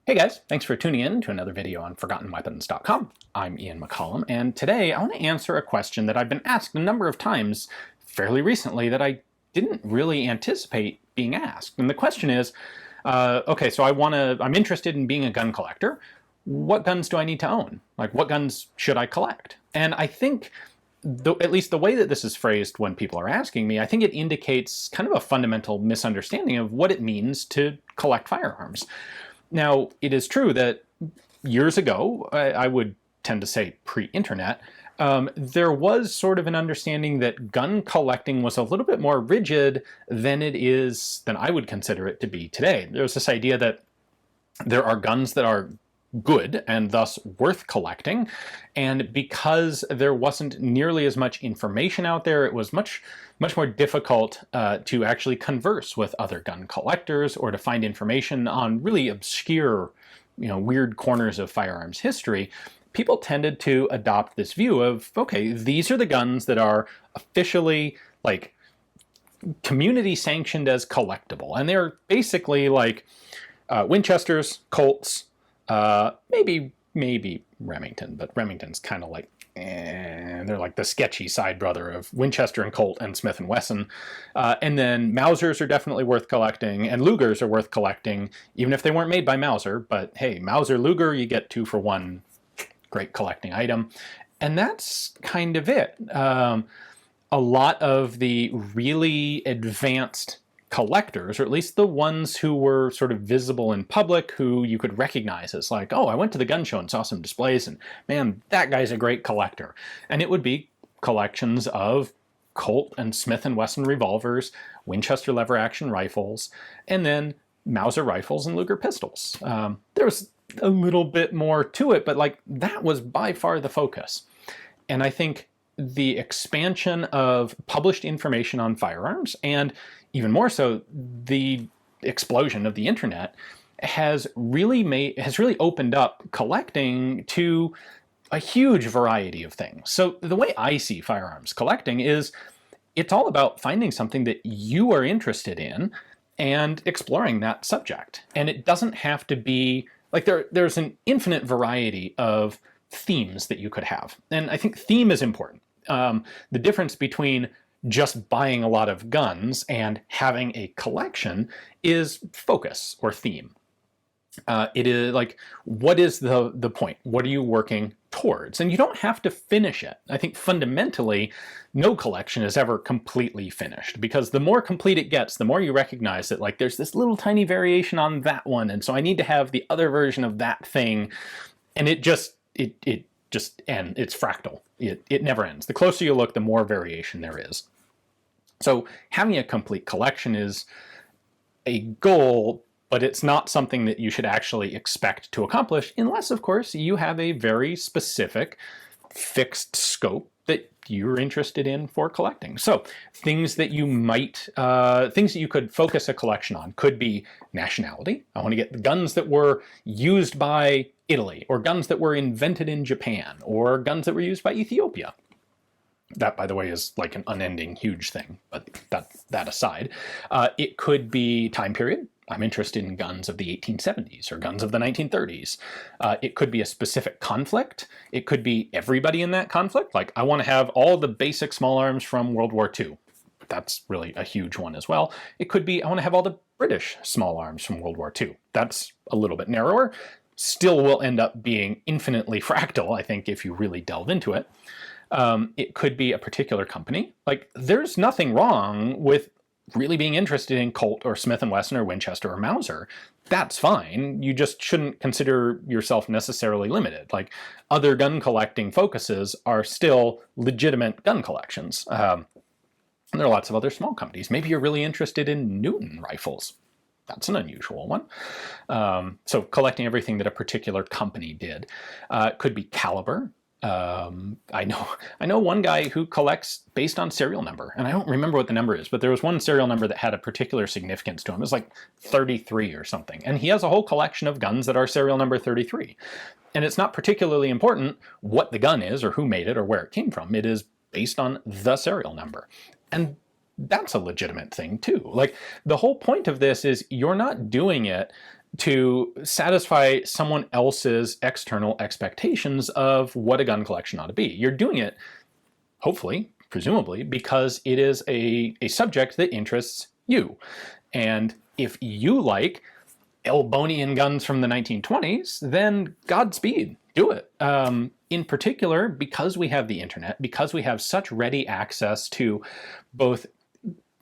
Hey guys, thanks for tuning in to another video on ForgottenWeapons.com. I'm Ian McCollum, and today I want to answer a question that I've been asked a number of times fairly recently that I didn't really anticipate being asked. And the question is, okay, so I'm interested in being a gun collector. What guns do I need to own? Like, what guns should I collect? And I think, at least the way that this is phrased when people are asking me, I think it indicates kind of a fundamental misunderstanding of what it means to collect firearms. Now, it is true that years ago, I would tend to say pre-internet, there was sort of an understanding that gun collecting was a little bit more rigid than I would consider it to be today. There's this idea that there are guns that are good and thus worth collecting, and because there wasn't nearly as much information out there, it was much more difficult to actually converse with other gun collectors or to find information on really obscure, weird corners of firearms history. People tended to adopt this view of, okay, these are the guns that are officially like community sanctioned as collectible, and they're basically like Winchesters, Colts, maybe Remington, but Remington's kind of like, they're like the sketchy side brother of Winchester and Colt and Smith and Wesson. And then Mausers are definitely worth collecting, and Lugers are worth collecting, even if they weren't made by Mauser. But hey, Mauser Luger, you get 2 for 1, great collecting item. And that's kind of it. A lot of the really advanced collectors, or at least the ones who were sort of visible in public, who you could recognize as like, oh, I went to the gun show and saw some displays, and man, that guy's a great collector. And it would be collections of Colt and Smith and Wesson revolvers, Winchester lever action rifles, and then Mauser rifles and Luger pistols. There was a little bit more to it, but like that was by far the focus. And I think the expansion of published information on firearms, and even more so, the explosion of the internet has really opened up collecting to a huge variety of things. So the way I see firearms collecting is it's all about finding something that you are interested in and exploring that subject. And it doesn't have to be like there's an infinite variety of themes that you could have. And I think theme is important. The difference between just buying a lot of guns and having a collection is focus or theme. It is like, what is the point? What are you working towards? And you don't have to finish it. I think fundamentally, no collection is ever completely finished, because the more complete it gets, the more you recognize that like there's this little tiny variation on that one, and so I need to have the other version of that thing, and it just ends. It's fractal. It never ends. The closer you look, the more variation there is. So having a complete collection is a goal, but it's not something that you should actually expect to accomplish unless, of course, you have a very specific fixed scope that you're interested in for collecting. So things that you could focus a collection on could be nationality. I want to get the guns that were used by Italy, or guns that were invented in Japan, or guns that were used by Ethiopia. That, by the way, is like an unending huge thing, but that aside. It could be time period. I'm interested in guns of the 1870s or guns of the 1930s. It could be a specific conflict. It could be everybody in that conflict. Like, I want to have all the basic small arms from World War II. That's really a huge one as well. It could be, I want to have all the British small arms from World War II. That's a little bit narrower. Still will end up being infinitely fractal, I think, if you really delve into it. It could be a particular company. Like, there's nothing wrong with really being interested in Colt or Smith & Wesson or Winchester or Mauser. That's fine. You just shouldn't consider yourself necessarily limited. Like, other gun collecting focuses are still legitimate gun collections. And there are lots of other small companies. Maybe you're really interested in Newton rifles. That's an unusual one. So collecting everything that a particular company did. Could be caliber. I know one guy who collects based on serial number, and I don't remember what the number is, but there was one serial number that had a particular significance to him. It was like 33 or something. And he has a whole collection of guns that are serial number 33. And it's not particularly important what the gun is or who made it or where it came from. It is based on the serial number. And that's a legitimate thing too. Like, the whole point of this is you're not doing it to satisfy someone else's external expectations of what a gun collection ought to be. You're doing it, hopefully, presumably, because it is a subject that interests you. And if you like Elbonian guns from the 1920s, then Godspeed, do it. In particular, because we have the internet, because we have such ready access to both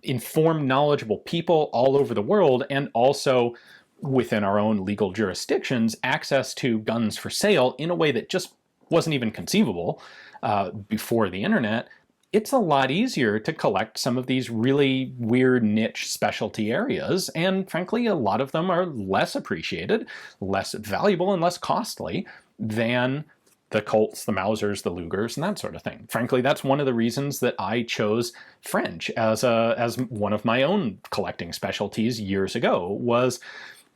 informed, knowledgeable people all over the world, and also within our own legal jurisdictions, access to guns for sale in a way that just wasn't even conceivable before the internet, it's a lot easier to collect some of these really weird niche specialty areas, and frankly, a lot of them are less appreciated, less valuable, and less costly than the Colts, the Mausers, the Lugers, and that sort of thing. Frankly, that's one of the reasons that I chose French as one of my own collecting specialties years ago. Was,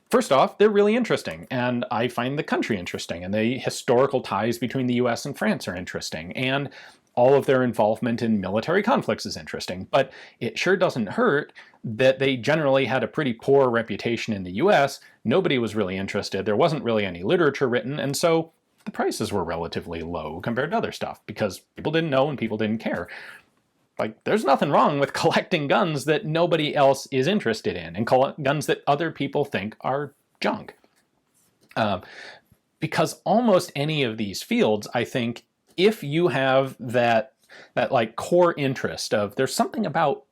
first off, they're really interesting, and I find the country interesting, and the historical ties between the US and France are interesting, and all of their involvement in military conflicts is interesting. But it sure doesn't hurt that they generally had a pretty poor reputation in the US. Nobody was really interested. There wasn't really any literature written, and so the prices were relatively low compared to other stuff because people didn't know and people didn't care. Like, there's nothing wrong with collecting guns that nobody else is interested in, and guns that other people think are junk. Because almost any of these fields, I think, if you have that like core interest of there's something about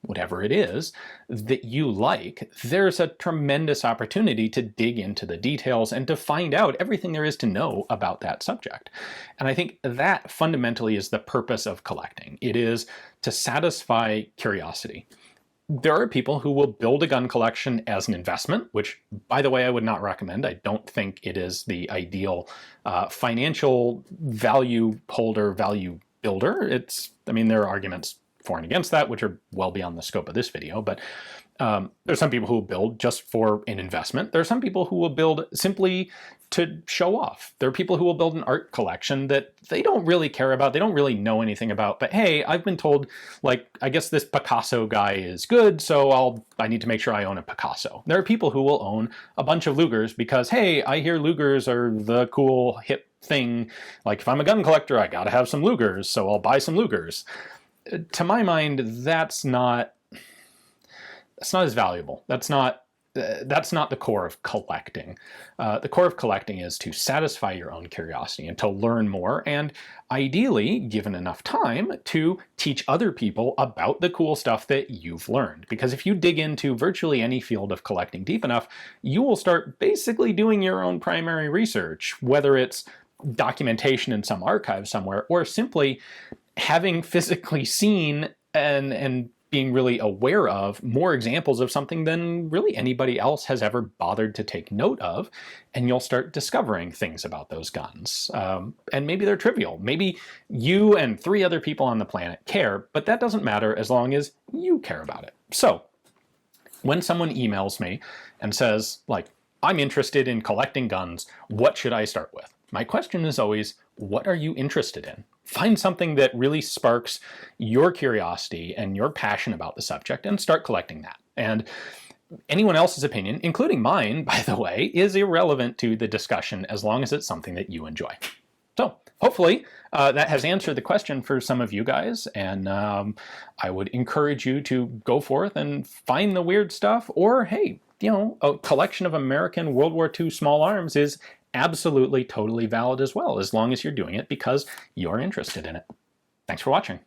whatever it is that you like, there's a tremendous opportunity to dig into the details and to find out everything there is to know about that subject. And I think that fundamentally is the purpose of collecting. It is to satisfy curiosity. There are people who will build a gun collection as an investment, which, by the way, I would not recommend. I don't think it is the ideal financial value holder, value builder. I mean, there are arguments for and against that, which are well beyond the scope of this video, but there's some people who will build just for an investment. There are some people who will build simply to show off. There are people who will build an art collection that they don't really care about, they don't really know anything about, but hey, I've been told, like, I guess this Picasso guy is good, so I need to make sure I own a Picasso. There are people who will own a bunch of Lugers because, hey, I hear Lugers are the cool, hip thing. Like, if I'm a gun collector, I gotta have some Lugers, so I'll buy some Lugers. To my mind, that's not as valuable. That's not the core of collecting. The core of collecting is to satisfy your own curiosity and to learn more, and ideally, given enough time, to teach other people about the cool stuff that you've learned. Because if you dig into virtually any field of collecting deep enough, you will start basically doing your own primary research, whether it's documentation in some archive somewhere, or simply having physically seen and being really aware of more examples of something than really anybody else has ever bothered to take note of, and you'll start discovering things about those guns. And maybe they're trivial. Maybe you and 3 other people on the planet care, but that doesn't matter as long as you care about it. So when someone emails me and says, like, I'm interested in collecting guns, what should I start with? My question is always, what are you interested in? Find something that really sparks your curiosity and your passion about the subject and start collecting that. And anyone else's opinion, including mine, by the way, is irrelevant to the discussion as long as it's something that you enjoy. So hopefully that has answered the question for some of you guys, and I would encourage you to go forth and find the weird stuff, or hey, you know, a collection of American World War II small arms is absolutely totally valid as well, as long as you're doing it because you're interested in it. Thanks for watching.